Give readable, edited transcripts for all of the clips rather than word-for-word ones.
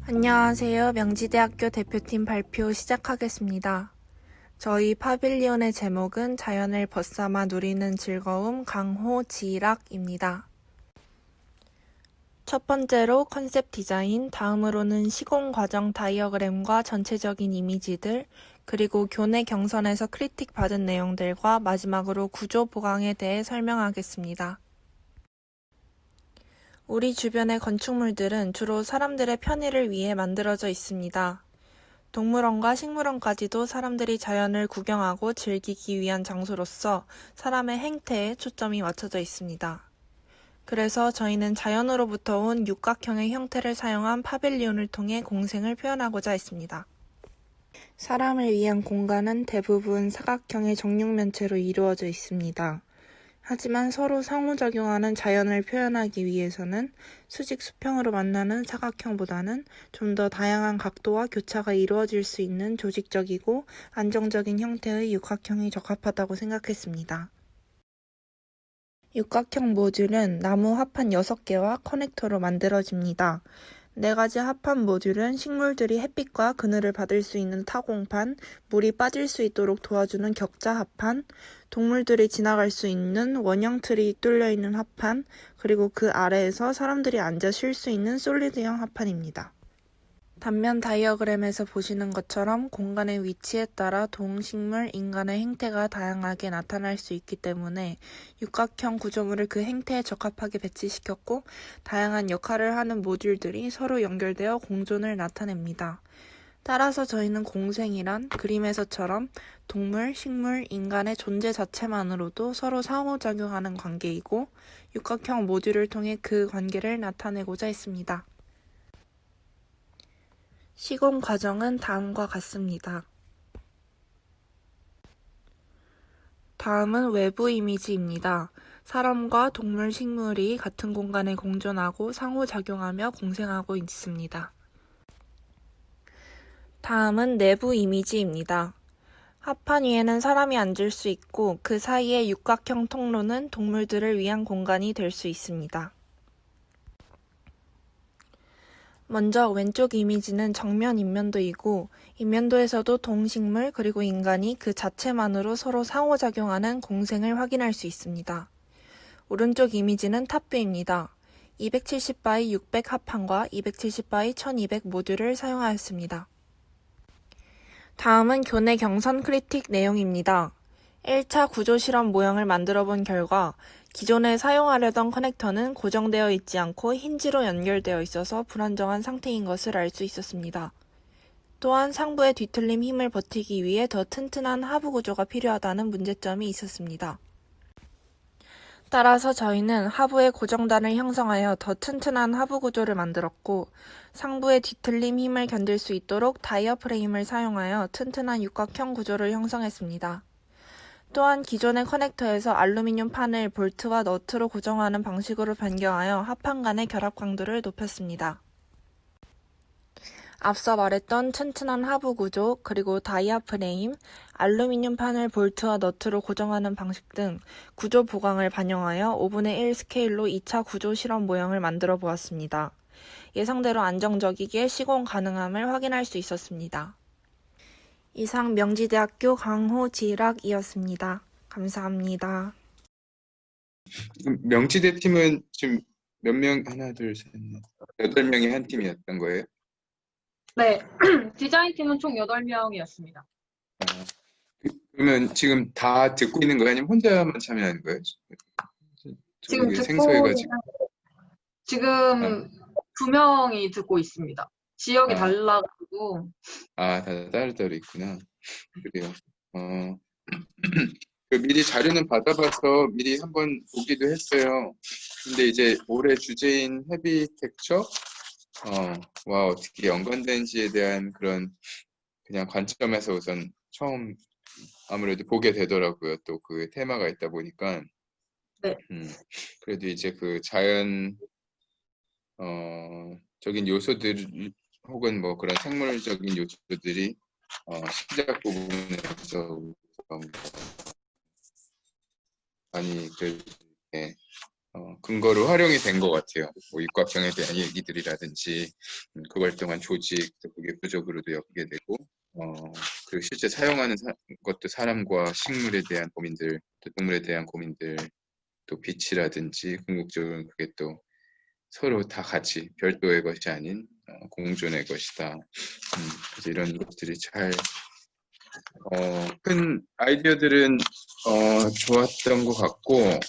안녕하세요. 명지대학교 대표팀 발표 시작하겠습니다. 저희 파빌리온의 제목은 자연을 벗삼아 누리는 즐거움 강호지락입니다. 첫 번째로 컨셉 디자인, 다음으로는 시공 과정 다이어그램과 전체적인 이미지들, 그리고 교내 경선에서 크리틱 받은 내용들과 마지막으로 구조 보강에 대해 설명하겠습니다. 우리 주변의 건축물들은 주로 사람들의 편의를 위해 만들어져 있습니다. 동물원과 식물원까지도 사람들이 자연을 구경하고 즐기기 위한 장소로서 사람의 행태에 초점이 맞춰져 있습니다. 그래서 저희는 자연으로부터 온 육각형의 형태를 사용한 파빌리온을 통해 공생을 표현하고자 했습니다. 사람을 위한 공간은 대부분 사각형의 정육면체로 이루어져 있습니다. 하지만 서로 상호작용하는 자연을 표현하기 위해서는 수직 수평으로 만나는 사각형보다는 좀 더 다양한 각도와 교차가 이루어질 수 있는 조직적이고 안정적인 형태의 육각형이 적합하다고 생각했습니다. 육각형 모듈은 나무 합판 6개와 커넥터로 만들어집니다. 4가지 합판 모듈은 식물들이 햇빛과 그늘을 받을 수 있는 타공판, 물이 빠질 수 있도록 도와주는 격자 합판, 동물들이 지나갈 수 있는 원형 틀이 뚫려 있는 합판, 그리고 그 아래에서 사람들이 앉아 쉴 수 있는 솔리드형 합판입니다. 단면 다이어그램에서 보시는 것처럼 공간의 위치에 따라 동식물, 인간의 행태가 다양하게 나타날 수 있기 때문에 육각형 구조물을 그 행태에 적합하게 배치시켰고 다양한 역할을 하는 모듈들이 서로 연결되어 공존을 나타냅니다. 따라서 저희는 공생이란 그림에서처럼 동물, 식물, 인간의 존재 자체만으로도 서로 상호작용하는 관계이고 육각형 모듈을 통해 그 관계를 나타내고자 했습니다. 시공 과정은 다음과 같습니다. 다음은 외부 이미지입니다. 사람과 동물, 식물이 같은 공간에 공존하고 상호작용하며 공생하고 있습니다. 다음은 내부 이미지입니다. 합판 위에는 사람이 앉을 수 있고 그 사이의 육각형 통로는 동물들을 위한 공간이 될 수 있습니다. 먼저 왼쪽 이미지는 정면 인면도이고 인면도에서도 동식물 그리고 인간이 그 자체만으로 서로 상호작용하는 공생을 확인할 수 있습니다. 오른쪽 이미지는 탑뷰입니다. 270 x 600 합판과 270 x 1200 모듈을 사용하였습니다. 다음은 교내 경선 크리틱 내용입니다. 1차 구조 실험 모형을 만들어 본 결과 기존에 사용하려던 커넥터는 고정되어 있지 않고 힌지로 연결되어 있어서 불안정한 상태인 것을 알 수 있었습니다. 또한 상부의 뒤틀림 힘을 버티기 위해 더 튼튼한 하부 구조가 필요하다는 문제점이 있었습니다. 따라서 저희는 하부의 고정단을 형성하여 더 튼튼한 하부 구조를 만들었고 상부의 뒤틀림 힘을 견딜 수 있도록 다이어 프레임을 사용하여 튼튼한 육각형 구조를 형성했습니다. 또한 기존의 커넥터에서 알루미늄 판을 볼트와 너트로 고정하는 방식으로 변경하여 합판 간의 결합 강도를 높였습니다. 앞서 말했던 튼튼한 하부 구조, 그리고 다이아 프레임, 알루미늄 판을 볼트와 너트로 고정하는 방식 등 구조 보강을 반영하여 5분의 1 스케일로 2차 구조 실험 모형을 만들어 보았습니다. 예상대로 안정적이게 시공 가능함을 확인할 수 있었습니다. 이상 명지대학교 강호지락이었습니다. 감사합니다. 명지대 팀은 지금 몇 명, 하나, 둘, 셋, 넷, 8명이 한 팀이었던 거예요? 네, 디자인팀은 총 8명이었습니다. 그러면 지금 다 듣고 있는 거예요? 아니면 혼자만 참여하는 거예요? 지금 듣고 생소해가지고. 지금 2명이 듣고 있습니다. 지역이 달라가지고. 다 따로따로 있구나. 그래요. 미리 자료는 받아봐서 미리 한번 보기도 했어요. 근데 이제 올해 주제인 헤비텍처 와 어떻게 연관되는지에 대한 그런 그냥 관점에서 우선 처음 아무래도 보게 되더라고요. 또 그 테마가 있다 보니까. 네. 그래도 이제 그 자연 적인 요소들 혹은 뭐 그런 생물적인 요소들이 시작 부분에서 많이 이렇게 근거로 활용이 된 것 같아요. 뭐 육각형에 대한 얘기들이라든지 그걸 통한 조직, 또 예표적으로도 엮게 되고 그리고 실제 사용하는 것도 사람과 식물에 대한 고민들, 또 동물에 대한 고민들, 또 빛이라든지 궁극적으로는 그게 또 서로 다 같이 별도의 것이 아닌 공존의 것이다. 그래서 이런 것들이 잘 큰 아이디어들은 좋았던 것 같고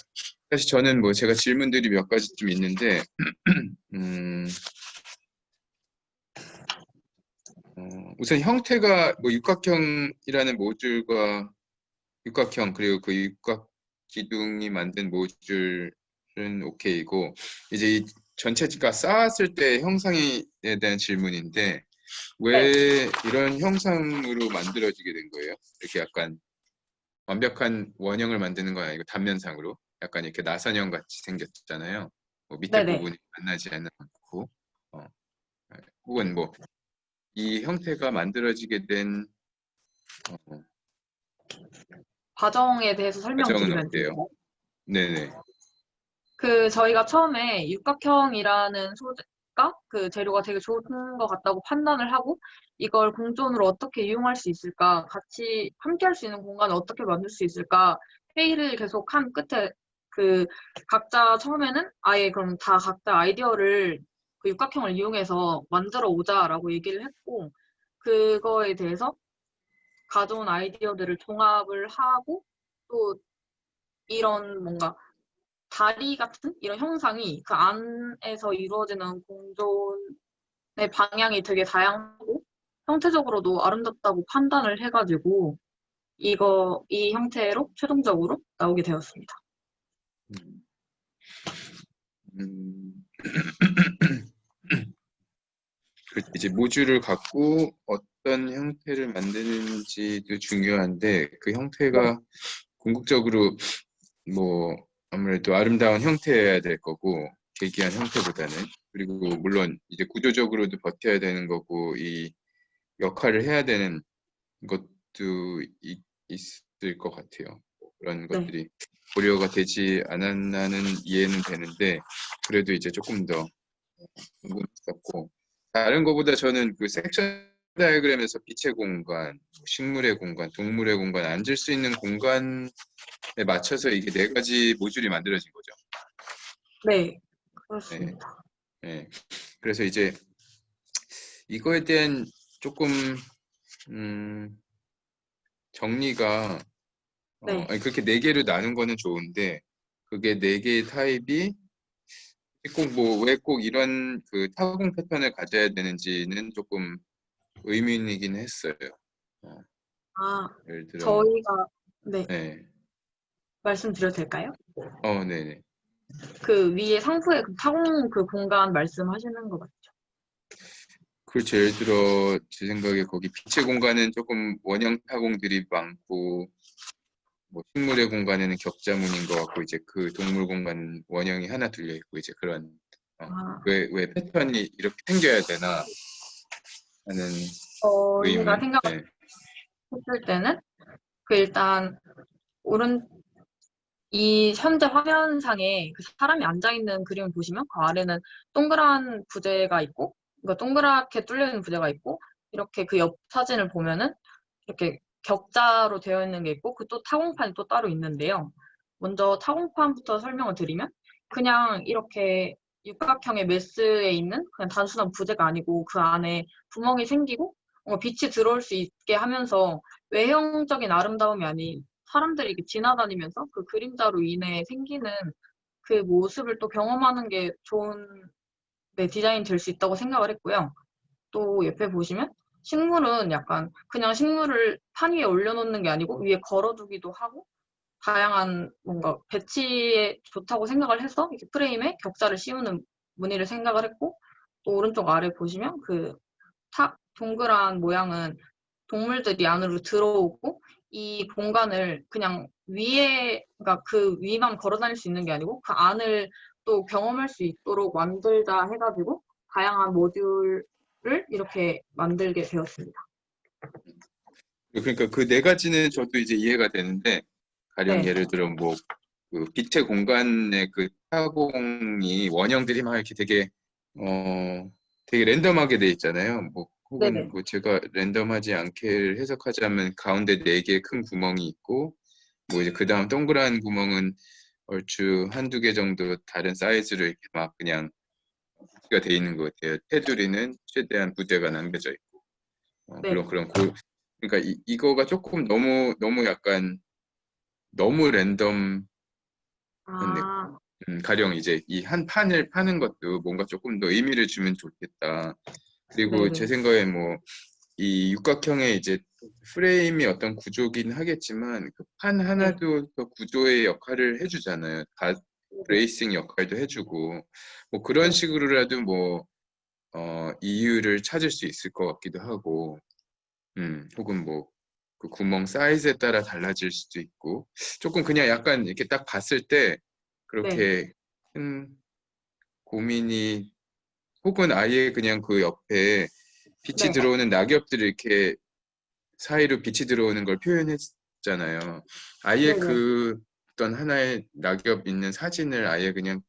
사실 저는 뭐 제가 질문들이 몇 가지 좀 있는데 우선 형태가 뭐 육각형이라는 모듈과 육각형 그리고 그 육각 기둥이 만든 모듈은 오케이고 이제 이 전체가 쌓았을 때 형상에 대한 질문인데 네. 왜 이런 형상으로 만들어지게 된 거예요? 이렇게 약간 완벽한 원형을 만드는 건 아니고 단면상으로 약간 이렇게 나선형 같이 생겼잖아요. 뭐 밑에 네네. 부분이 만나지 않고 혹은 뭐 이 형태가 만들어지게 된 과정에 대해서 과정은 설명드리면 어때요? 될까요? 네네. 저희가 처음에 육각형이라는 소재가 그 재료가 되게 좋은 것 같다고 판단을 하고 이걸 공존으로 어떻게 이용할 수 있을까, 같이 함께 할 수 있는 공간을 어떻게 만들 수 있을까 회의를 계속 한 끝에 그 각자 처음에는 아예 그럼 다 각자 아이디어를 그 육각형을 이용해서 만들어 오자라고 얘기를 했고 그거에 대해서 가져온 아이디어들을 종합을 하고 또 이런 뭔가 다리 같은 이런 형상이 그 안에서 이루어지는 공존의 방향이 되게 다양하고 형태적으로도 아름답다고 판단을 해가지고 이 형태로 최종적으로 나오게 되었습니다. 음, 음, 이제 모듈을 갖고 어떤 형태를 만드는지도 중요한데 그 네, 형태가 궁극적으로 뭐 아무래도 아름다운 형태여야 될 거고 계기한 형태보다는 그리고 물론 이제 구조적으로도 버텨야 되는 거고 이 역할을 해야 되는 것도 있을 것 같아요. 그런 네, 것들이 고려가 되지 않았나는 이해는 되는데 그래도 이제 조금 더 궁금했었고 다른 것보다 저는 그 섹션 다이어그램에서 빛의 공간, 식물의 공간, 동물의 공간, 앉을 수 있는 공간에 맞춰서 이게 네 가지 모듈이 만들어진 거죠. 네, 네, 그렇습니다. 네. 그래서 이제 이거에 대한 조금 정리가 네, 아니, 그렇게 네 개로 나눈 거는 좋은데 그게 네 개의 타입이 꼭 뭐 왜 꼭 이런 그 타공 패턴을 가져야 되는지는 조금 의문이긴 했어요. 어, 아, 예를 들어, 저희가 네, 네, 말씀드려도 될까요? 네네. 그 위에 상부에 그 타공 그 공간 말씀하시는 거 맞죠? 그렇죠. 예를 들어 제 생각에 거기 빛의 공간은 조금 원형 타공들이 많고 뭐 식물의 공간에는 격자무늬인 것 같고 이제 그 동물 공간은 원형이 하나 둘려 있고 이제 그런 아, 왜 패턴이 이렇게 생겨야 되나 하는 저희가 의문. 생각했을 네. 때는 그 일단 오른 이 현재 화면상에 그 사람이 앉아있는 그림을 보시면 그 아래는 동그란 부재가 있고, 그러니까 동그랗게 뚫려있는 부재가 있고, 이렇게 그 옆 사진을 보면은 이렇게 격자로 되어 있는 게 있고, 그 또 타공판이 또 따로 있는데요. 먼저 타공판부터 설명을 드리면, 그냥 이렇게 육각형의 메스에 있는 그냥 단순한 부재가 아니고 그 안에 구멍이 생기고, 빛이 들어올 수 있게 하면서 외형적인 아름다움이 아닌 사람들이 이렇게 지나다니면서 그 그림자로 인해 생기는 그 모습을 또 경험하는 게 좋은 네, 디자인이 될 수 있다고 생각을 했고요. 또 옆에 보시면 식물은 약간 그냥 식물을 판 위에 올려놓는 게 아니고 위에 걸어두기도 하고 다양한 뭔가 배치에 좋다고 생각을 해서 이렇게 프레임에 격자를 씌우는 무늬를 생각을 했고 또 오른쪽 아래 보시면 그 동그란 모양은 동물들이 안으로 들어오고 이 공간을 그냥 위에, 그러니까 그 위만 걸어 다닐 수 있는 게 아니고 그 안을 또 경험할 수 있도록 만들자 해가지고 다양한 모듈을 이렇게 만들게 되었습니다. 그러니까 그 네 가지는 저도 이제 이해가 되는데 가령 네, 예를 들어 뭐 그 빛의 공간의 그 타공이 원형들이 막 이렇게 되게 랜덤하게 돼 있잖아요. 뭐 혹은 네네. 뭐 제가 랜덤하지 않게 해석하자면 가운데 네 개의 큰 구멍이 있고 뭐 이제 그 다음 동그란 구멍은 얼추 한두 개 정도 다른 사이즈로 이렇게 막 그냥 가 돼 있는 것 같아요. 테두리는 최대한 부대가 남겨져 있고 네. 그러니까 이거가 조금 너무 약간 너무 랜덤한 느낌. 아, 가령 이제 이 한 판을 파는 것도 뭔가 조금 더 의미를 주면 좋겠다. 그리고 제 네네. 생각에 뭐 이 육각형의 이제 프레임이 어떤 구조긴 하겠지만 그 판 네. 하나도 그 구조의 역할을 해주잖아요. 다 네네. 브레이싱 역할도 해주고 뭐 그런 네. 식으로라도 뭐 이유를 찾을 수 있을 것 같기도 하고 혹은 뭐 그 구멍 사이즈에 따라 달라질 수도 있고 조금 그냥 약간 이렇게 딱 봤을 때 네. 그렇게 큰 고민이 혹은 아예 그냥 그 옆에 빛이 네. 들어오는 낙엽들을 이렇게 사이로 빛이 들어오는 걸 표현했잖아요. 아예 네네. 그 어떤 하나의 낙엽 있는 사진을 아예 그냥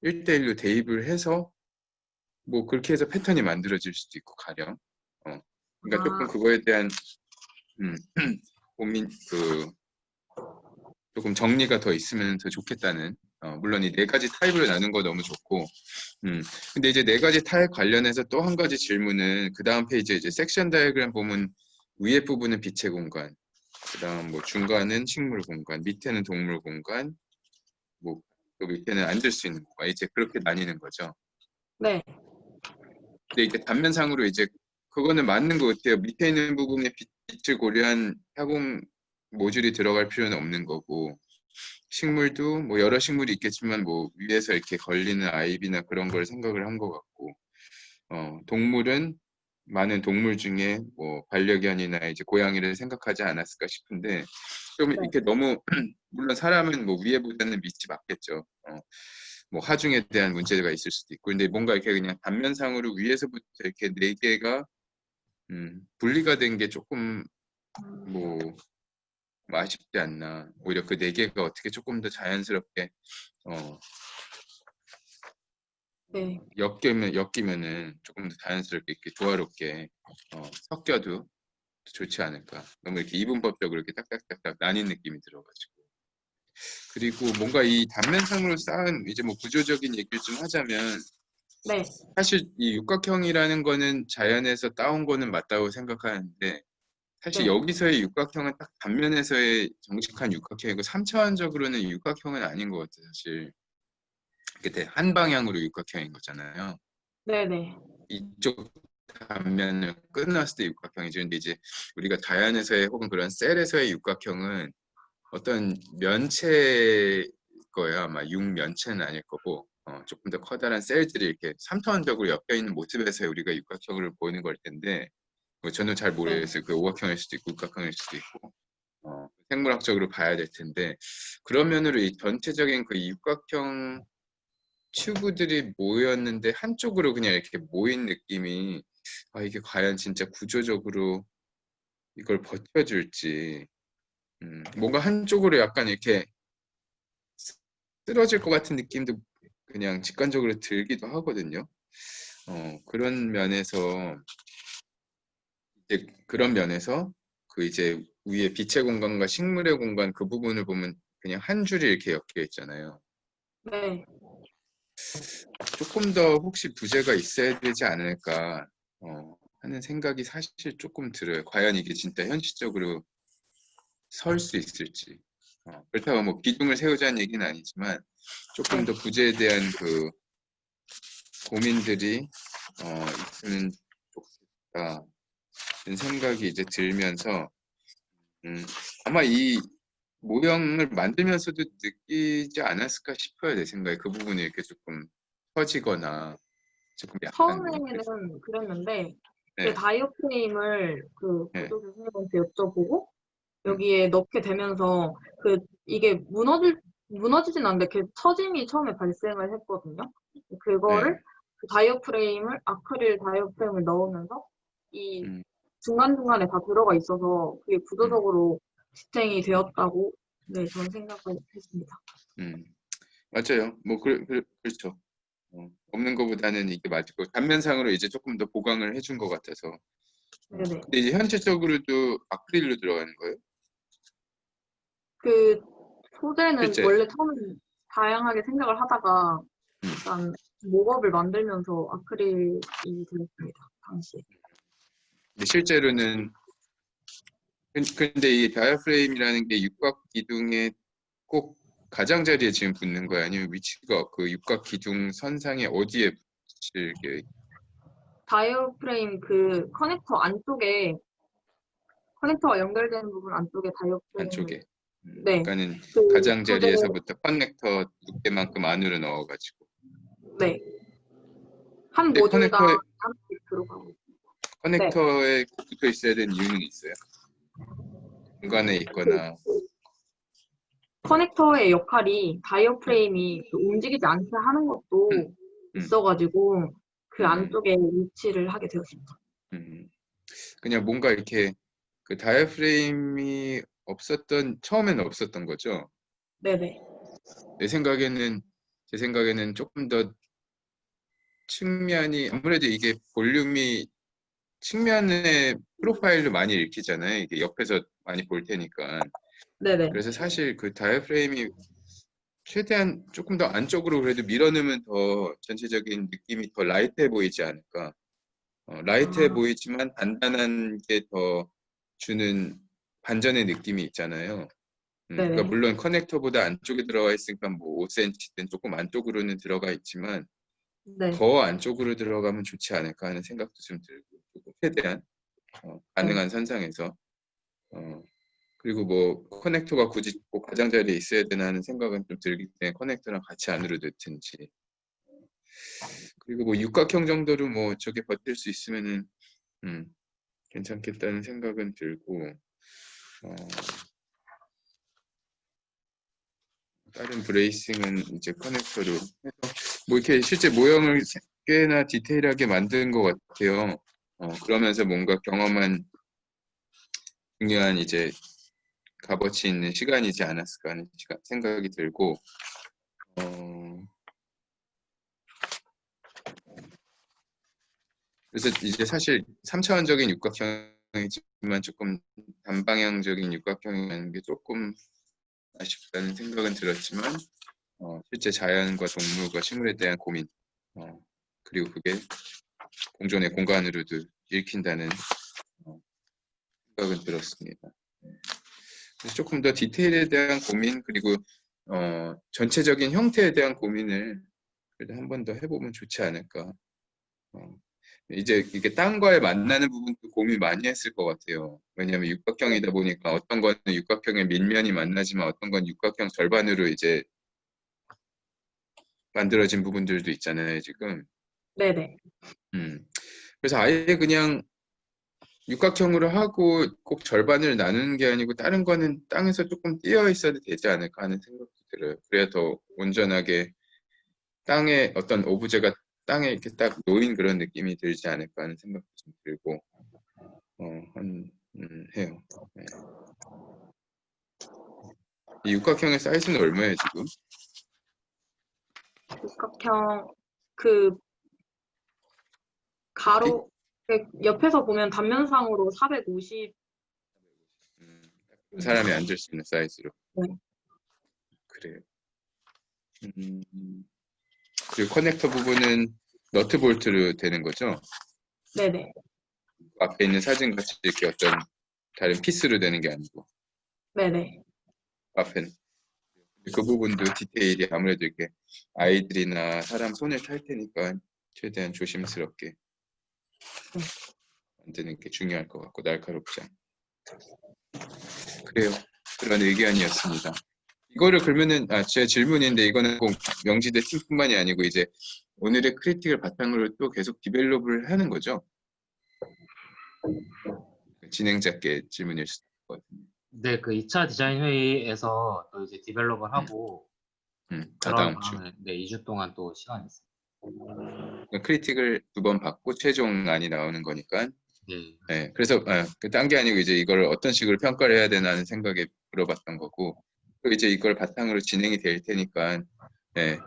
1대1로 대입을 해서 뭐 그렇게 해서 패턴이 만들어질 수도 있고 가령 그러니까 조금 아, 그거에 대한 음, 고민 조금 정리가 더 있으면 더 좋겠다는 물론 이 네 가지 타입으로 나눈 거 너무 좋고 근데 이제 네 가지 타입 관련해서 또 한 가지 질문은 그 다음 페이지에 이제 섹션 다이어그램 보면 위에 부분은 빛의 공간, 그다음 뭐 중간은 식물 공간, 밑에는 동물 공간, 뭐 또 밑에는 앉을 수 있는 공간 이제 그렇게 나뉘는 거죠. 네. 근데 이게 단면상으로 이제 그거는 맞는 것 같아요. 밑에 있는 부분에 빛을 고려한 타공 모듈이 들어갈 필요는 없는 거고 식물도 뭐 여러 식물이 있겠지만 뭐 위에서 이렇게 걸리는 아이비나 그런 걸 생각을 한 것 같고 동물은 많은 동물 중에 뭐 반려견이나 이제 고양이를 생각하지 않았을까 싶은데 좀 네. 이렇게 너무 물론 사람은 뭐 위에보다는 밑이 맞겠죠. 뭐 하중에 대한 문제가 있을 수도 있고 근데 뭔가 이렇게 그냥 단면상으로 위에서부터 이렇게 네 개가 분리가 된 게 조금 뭐 아쉽지 않나. 오히려 그 네 개가 어떻게 조금 더 자연스럽게 어, 네. 엮이면은 조금 더 자연스럽게 이렇게 조화롭게 섞여도 좋지 않을까. 너무 이렇게 이분법적으로 이렇게 딱딱딱딱 나뉜 느낌이 들어가지고. 그리고 뭔가 이 단면상으로 쌓은 이제 뭐 구조적인 얘기를 좀 하자면 네. 사실 이 육각형이라는 거는 자연에서 따온 거는 맞다고 생각하는데 사실 네. 여기서의 육각형은 딱 단면에서의 정직한 육각형이고 3차원적으로는 육각형은 아닌 것 같아요, 사실. 이게 한 방향으로 육각형인 거잖아요. 네네. 이쪽 단면을 끊었을 때 육각형이죠. 근데 이제 우리가 자연에서의 혹은 그런 셀에서의 육각형은 어떤 면체일 거예요. 아마 육면체는 아닐 거고 조금 더 커다란 셀들이 이렇게 3차원적으로 엮여 있는 모습에서 우리가 육각형을 보이는 걸 텐데 뭐 저는 잘 네. 모르겠어요. 그 오각형일 수도 있고 육각형일 수도 있고 생물학적으로 봐야 될 텐데 그런 면으로 이 전체적인 그 육각형 튜브들이 모였는데 한쪽으로 그냥 이렇게 모인 느낌이 이게 과연 진짜 구조적으로 이걸 버텨줄지 뭔가 한쪽으로 약간 이렇게 쓰러질 것 같은 느낌도 그냥 직관적으로 들기도 하거든요. 그런 면에서 그런 면에서 그 이제 위에 빛의 공간과 식물의 공간 그 부분을 보면 그냥 한 줄이 이렇게 엮여 있잖아요. 네. 조금 더 혹시 부재가 있어야 되지 않을까 하는 생각이 사실 조금 들어요. 과연 이게 진짜 현실적으로 설 수 있을지. 그렇다고 뭐 기둥을 세우자는 얘기는 아니지만 조금 네. 더 부재에 대한 그 고민들이 있으면 좋겠다는 생각이 이제 들면서 아마 이 모형을 만들면서도 느끼지 않았을까 싶어요. 내 생각에 그 부분이 이렇게 조금 처지거나 조금 약한 게 처음에는 그랬는데 그 네, 다이어프레임을 그 네, 구조 교수님한테 여쭤보고 음, 여기에 넣게 되면서 그 이게 무너지진 않는데 그 처짐이 처음에 발생을 했거든요. 그거를 네, 그 다이어프레임을 아크릴 다이어프레임을 넣으면서 이 음, 중간중간에 다 들어가 있어서 그게 음, 구조적으로 지탱이 되었다고 네, 저는 생각을 했습니다. 음. 맞아요. 뭐 그렇죠. 없는 것보다는 이게 맞고 단면상으로 이제 조금 더 보강을 해준 것 같아서. 네네. 근데 이제 현실적으로도 아크릴로 들어가는 거예요? 그 소재는 실제. 원래 처음에 다양하게 생각을 하다가 음. 약간 목업을 만들면서 아크릴이 되었습니다. 당시에. 근데 실제로는 근데 이 다이아프레임이라는 게 육각 기둥에 꼭 가장자리에 지금 붙는 거야? 아니면 위치가 그 육각 기둥 선상에 어디에 붙일 계획? 다이어프레임 그 커넥터 안쪽에 커넥터와 연결되는 부분 안쪽에 다이어프레임을 안쪽에. 네. 그러니까는 그 부재 가장자리에서부터 커넥터 두께만큼 안으로 넣어가지고. 네. 한 근데 모듈당 하나씩 들어가고. 네. 커넥터에 붙어 있어야 되는 이유는 있어요? 중간에 있거나. 커넥터의 역할이 다이어프레임이 그 움직이지 않게 하는 것도 음, 음, 있어가지고 그 음, 안쪽에 위치를 하게 되었습니다. 그냥 뭔가 이렇게 그 다이아프레임이 처음에는 없었던 거죠? 네네. 제 생각에는 조금 더 측면이, 아무래도 이게 볼륨이 측면의 프로파일로 많이 읽히잖아요. 이게 옆에서 많이 볼 테니까. 네네. 그래서 사실 그 다이아프레임이 최대한 조금 더 안쪽으로 그래도 밀어넣으면 더 전체적인 느낌이 더 라이트해 보이지 않을까. 라이트해 아, 보이지만 단단한 게 더 주는 반전의 느낌이 있잖아요. 그러니까 네네. 물론 커넥터보다 안쪽에 들어가 있으니까 뭐 5cm든 조금 안쪽으로는 들어가 있지만 네. 더 안쪽으로 들어가면 좋지 않을까 하는 생각도 좀 들고 조금 최대한 네. 가능한 선상에서 그리고 뭐 커넥터가 굳이 꼭 가장자리에 있어야 되나 하는 생각은 좀 들기 때문에 커넥터랑 같이 안으로 넣든지 그리고 뭐 육각형 정도로 뭐 저게 버틸 수 있으면은 괜찮겠다는 생각은 들고 다른 브레이싱은 이제 커넥터로 해서 뭐 이렇게 실제 모형을 꽤나 디테일하게 만든 것 같아요. 그러면서 뭔가 경험한 중요한 이제 값어치 있는 시간이지 않았을까 하는 생각이 들고 그래서 이제 사실 3차원적인 육각형이지만 조금 단방향적인 육각형이라는 게 조금 아쉽다는 생각은 들었지만 실제 자연과 동물과 식물에 대한 고민 그리고 그게 공존의 공간으로도 읽힌다는 생각은 들었습니다. 그래서 조금 더 디테일에 대한 고민 그리고 전체적인 형태에 대한 고민을 그래도 한 번 더 해보면 좋지 않을까. 이제 이게 땅과의 만나는 부분도 고민 많이 했을 것 같아요. 왜냐하면 육각형이다 보니까 어떤 거는 육각형의 밀면이 만나지만 어떤 건 육각형 절반으로 이제 만들어진 부분들도 있잖아요, 지금. 네네. 그래서 아예 그냥 육각형으로 하고 꼭 절반을 나누는 게 아니고 다른 거는 땅에서 조금 띄어 있어도 되지 않을까 하는 생각도 들어요. 그래야 더 온전하게 땅에 어떤 오브제가 땅에 이렇게 딱 놓인 그런 느낌이 들지 않을까 하는 생각도 좀 들고 해요. 네. 이 육각형의 사이즈는 얼마예요, 지금? 육각형 그 높이? 가로 옆에서 보면 단면상으로 450. 사람이 앉을 수 있는 사이즈로. 네. 그래요. 그리고 커넥터 부분은 너트 볼트로 되는 거죠? 네네. 앞에 있는 사진 같이 이렇게 어떤 다른 피스로 되는 게 아니고 네네. 앞에는 그 부분도 디테일이 아무래도 이렇게 아이들이나 사람 손을 탈 테니까 최대한 조심스럽게 만드는 게 중요할 것 같고 날카롭지 않게. 그래요. 그런 의견이었습니다. 이거를 그러면은 제 질문인데 이거는 꼭 명지대 팀뿐만이 아니고 이제 오늘의 크리틱을 바탕으로 또 계속 디벨롭을 하는 거죠? 진행자께 질문일 수도 있거든요. 네, 그 2차 디자인 회의에서 또 이제 디벨롭을 하고 그런 다다음 주. 다음에 네, 2주 동안 또 시간이 있어요. 크리틱을 2번 받고 최종안이 나오는 거니까. 네. 네, 그래서 딴 게 아니고 이제 이걸 어떤 식으로 평가를 해야 되나 하는 생각에 물어봤던 거고 또 이제 이걸 바탕으로 진행이 될 테니까 네,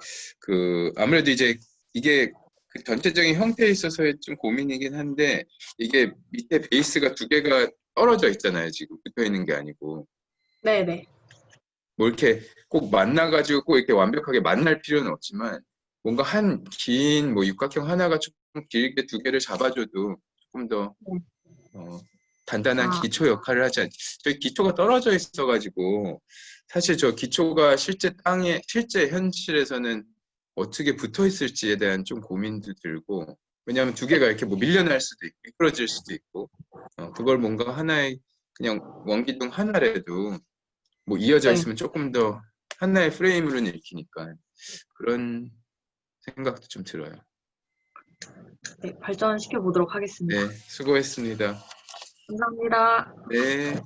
아무래도 이제 이게 그 전체적인 형태에 있어서의 좀 고민이긴 한데, 이게 밑에 베이스가 두 개가 떨어져 있잖아요. 지금 붙어 있는 게 아니고. 네네. 뭐 이렇게 꼭 만나가지고 꼭 이렇게 완벽하게 만날 필요는 없지만, 뭔가 한 긴 뭐 육각형 하나가 조금 길게 두 개를 잡아줘도 조금 더 네. 단단한 아, 기초 역할을 하지 않지. 저희 기초가 떨어져 있어가지고, 사실 저 기초가 실제 현실에서는 어떻게 붙어 있을지에 대한 좀 고민도 들고, 왜냐하면 두 개가 이렇게 뭐 밀려날 수도 있고, 미끄러질 수도 있고, 그걸 뭔가 하나의 그냥 원기둥 하나라도 뭐 이어져 네. 있으면 조금 더 하나의 프레임으로는 읽히니까 그런 생각도 좀 들어요. 네, 발전시켜 보도록 하겠습니다. 네, 수고했습니다. 감사합니다. 네.